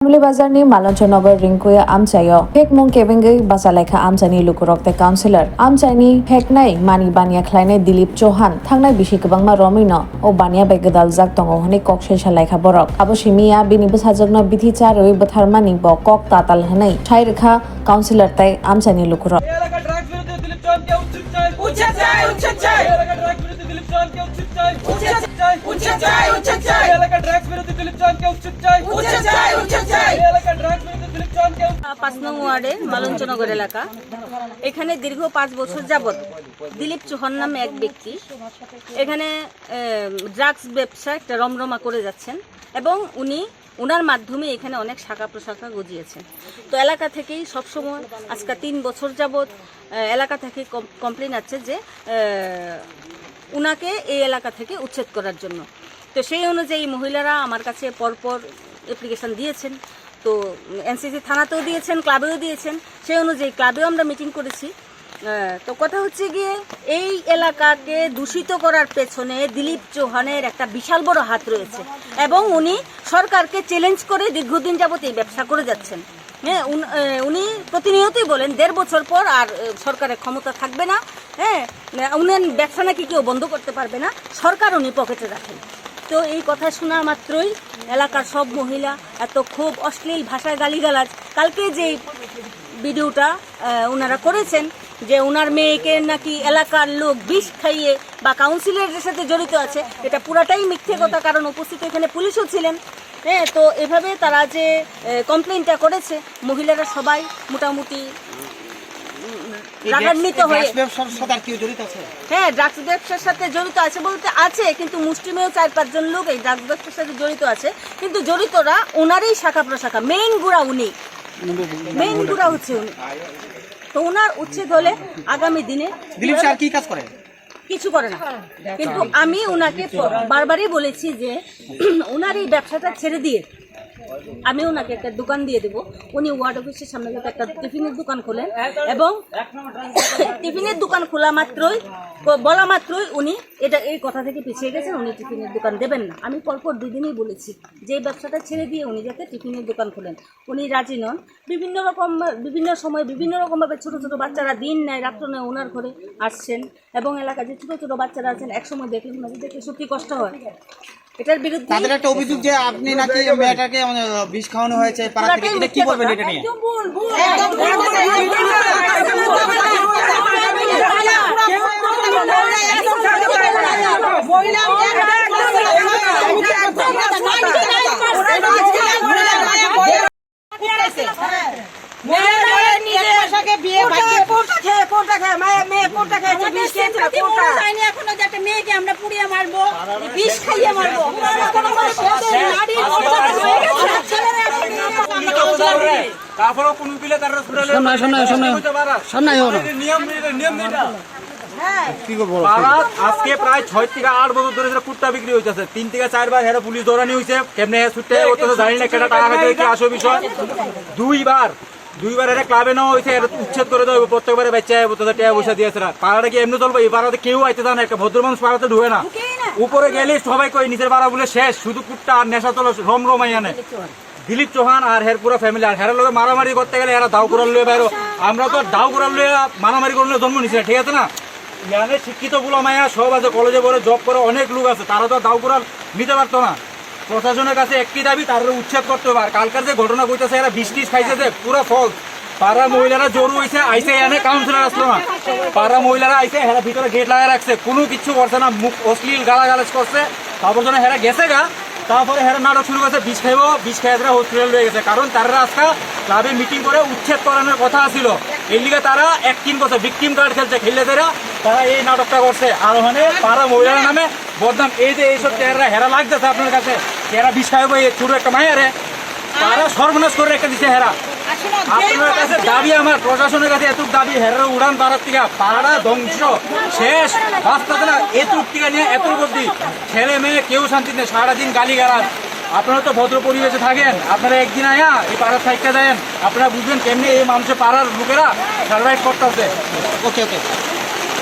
Bazarni Malanchonagar Ringkuya Amchayo Hek Mung Kevengai Basalekha Amchani Lukurok the Councillor Amchani Hek Nai Mani Bania Kleine Dilip Chauhan Thangnai Bishi Kabangma Romino O Bania Begadal Zak Tongo Hone Kok Shesha Lekha Borok Abo Shimia Binibus Hajagna Bithi Charoi Batharmani Bo Kok Tatal Hanai Chai Rekha Councillor Tai Amchani Lukurok পাঁচ নং ওয়ার্ডের মালঞ্চনগর এলাকা এখানে দীর্ঘ 5 বছর যাবত দিলীপ চৌহান নামে এক ব্যক্তি এখানে ড্রাগস ব্যবসা একটা রমরমা করে যাচ্ছেন এবং উনার মাধ্যমে এখানে অনেক শাখা প্রশাখা গজিয়েছেন। তো এলাকা থেকেই সবসময় আজকে 3 বছর যাবত এলাকা থেকে কমপ্লেন আছে যে উনাকে এই এলাকা থেকে উচ্ছেদ করার জন্য। তো সেই অনুযায়ী মহিলারা আমার কাছে পরপর অ্যাপ্লিকেশন দিয়েছেন, তো এনসিসি থানাতেও দিয়েছেন, ক্লাবেও দিয়েছেন। সেই অনুযায়ী ক্লাবেও আমরা মিটিং করেছি। তো কথা হচ্ছে গিয়ে এই এলাকাকে দূষিত করার পেছনে দিলীপ চৌহানের একটা বিশাল বড় হাত রয়েছে এবং উনি সরকারকে চ্যালেঞ্জ করে দীর্ঘদিন যাবত এই ব্যবসা করে যাচ্ছেন। হ্যাঁ, উনি প্রতিনিয়তই বলেন 1.5 বছর পর আর সরকারের ক্ষমতা থাকবে না। হ্যাঁ, উনার ব্যবসা নাকি কেউ বন্ধ করতে পারবে না, সরকার উনি পকেটে রাখেন। তো এই কথা শোনা মাত্রই এলাকার সব মহিলা এত খুব অশ্লীল ভাষায় গালিগালাজ, কালকে যে ভিডিওটা ওনারা করেছেন যে ওনার মেয়েকে নাকি এলাকার লোক বিষ খাইয়ে বা কাউন্সিলরের সাথে জড়িত আছে, এটা পুরাটাই মিথ্যে কথা, কারণ উপস্থিত এখানে পুলিশও ছিলেন। হ্যাঁ, তো এভাবে তারা যে কমপ্লেনটা করেছে মহিলারা সবাই মোটামুটি রাগান্বিত হয়ে, হ্যাঁ ড্রাগস ব্যবসার সাথে জড়িত আছে বলতে আছে, কিন্তু মুষ্টিমেয় 4-5 জন লোক এই ড্রাগস ব্যবসার সাথে জড়িত আছে, কিন্তু জড়িতরা ওনারই শাখা প্রশাখা, মেইন গুড়া উনি, মেইন গুড়া হচ্ছে উনি। তো ওনার উচ্ছেদ হলে আগামী দিনে দিলীপ স্যার কি কাজ করেন? কিছু করে না, কিন্তু আমি ওনাকে বারবারই বলেছি যে ওনার এই ব্যবসাটা ছেড়ে দিয়ে আমি ওনাকে একটা দোকান দিয়ে দেবো। উনি ওয়ার্ড অফিসের সামনে যাতে একটা টিফিনের দোকান খোলেন এবং টিফিনের দোকান খোলা মাত্রই বলা মাত্রই উনি এই কথা থেকে পিছিয়ে গেছেন, উনি টিফিনের দোকান দেবেন না। আমি পরপর 2 দিনই বলেছি যে এই ব্যবসাটা ছেড়ে দিয়ে উনি যাতে টিফিনের দোকান খোলেন। উনি রাজি নন। বিভিন্ন সময় বিভিন্ন রকমভাবে ছোটো ছোটো বাচ্চারা দিন নেয় রাত্র নেয় ওনার ঘরে আসছেন এবং এলাকায় যে ছোটো ছোটো বাচ্চারা আছেন একসময় দেখলে ওনাদের দেখে সত্যি কষ্ট হয়। এটার বিরুদ্ধে তাদের একটা অভিযোগ যে আপনি নাকি মেয়েটাকে বিষ খাওয়ানো হয়েছে পাড়া থেকে, এটা কি বলবেন এটা নিয়ে? মেয়েকে আমরা পুড়িয়ে মারবো, বিষ খাইয়ে মারবো। আজকে প্রায় 6 থেকে 8 বছর ধরে কুত্তা বিক্রি হয়েছে, 3 থেকে 4 বার হেরা পুলিশ দৌড়ানি হয়েছে, কেমনে ছুটতে জানি না কেটা টাকা খাইতে কি আসো বিষয়। দুইবার এরা ক্লাবে নেওয়া হয়েছে, উচ্ছেদ করে দেওয়া প্রত্যেকবারে বাচ্চা টাকা পয়সা দিয়েছে। পাড়াটা কি এমনি চলবে? এই পাড়াতে কেউ আইতে চায় না, একটা ভদ্র মানুষ পাড়াতে ঢুকে না। উপরে গেলে সবাই কই নিজের পাড়া বলে শেষ, শুধু কুট্টা আর নেশা চলো রমরমাই আনে। দিলীপ চৌহান আর হের পুরো ফ্যামিলি, আর হেরার লোকে মারামারি করতে গেলে এরা দাও করার লয়ে বাইরো। আমরা তো দাও করার লয়ে মারামারি করলে জন্ম নিছি না, ঠিক আছে না? ইয়ানে শিক্ষিত বুলা মায়া সব আছে, কলেজে পড়ে জব করে অনেক লোক আছে, তারা তো দাও করার নিতে পারতো না। প্রশাসনের কাছে একটি দাবি, তারা উচ্ছেদ করতে হবে। আর কালকার যে ঘটনা কইতেছে এরা বৃষ্টি খাইছে পুরো ফল। পাড়া মহিলারা জোর হয়েছে, আইসে এনে কাউন্সিলর আসলো না, পাড়া মহিলারা আইসে হেরা ভিতরে গেট লাগাই রাখছে, কোনো কিছু করছে না, মুখ অশ্লীল গালাগালাজ করছে। তারপর জন্য হেরা গেছে গা, তারপরে হেরা নাটক শুরু করছে বিষ খাইব, বিষ খাই হসপিটাল হয়ে গেছে। কারণ তারা আজকে ক্লাবে মিটিং করে উচ্ছেদ করানোর কথা ছিল, এই লিগে তারা অ্যাক্টিং করছে, ভিকটিম কার্ড খেলছে, খেললে তারা এই নাটকটা করছে। আর ওখানে পাড়া মহিলার নামে বদনাম। এই যে এইসব চেহারা হেরা লাগতেছে আপনার কাছে, হেরা বিষ খাইব এই ছোট একটা মায়ারে তারা সর্বনাশ করে রেখে দিচ্ছে হেরা। আপনার কাছে দাবি, আমার প্রশাসনের কাছে এত দাবি, হেরার উড়ান পাড়ার থেকে পাড়া ধ্বংস শেষ, বাঁচতে না এতুর থেকে নিয়ে এতুর বুদ্ধি, ছেলে মেয়ে কেউ শান্তি নেই, সারাদিন গালি গালাজ। আপনারা তো ভদ্র পরিবেশে থাকেন, আপনারা একদিন আয়া এই পাড়ার সাইডটা দেন, আপনারা বুঝবেন কেমনি এই মানুষের পাড়ার লোকেরা সার্ভাইভ করতেছে। ওকে ওকে।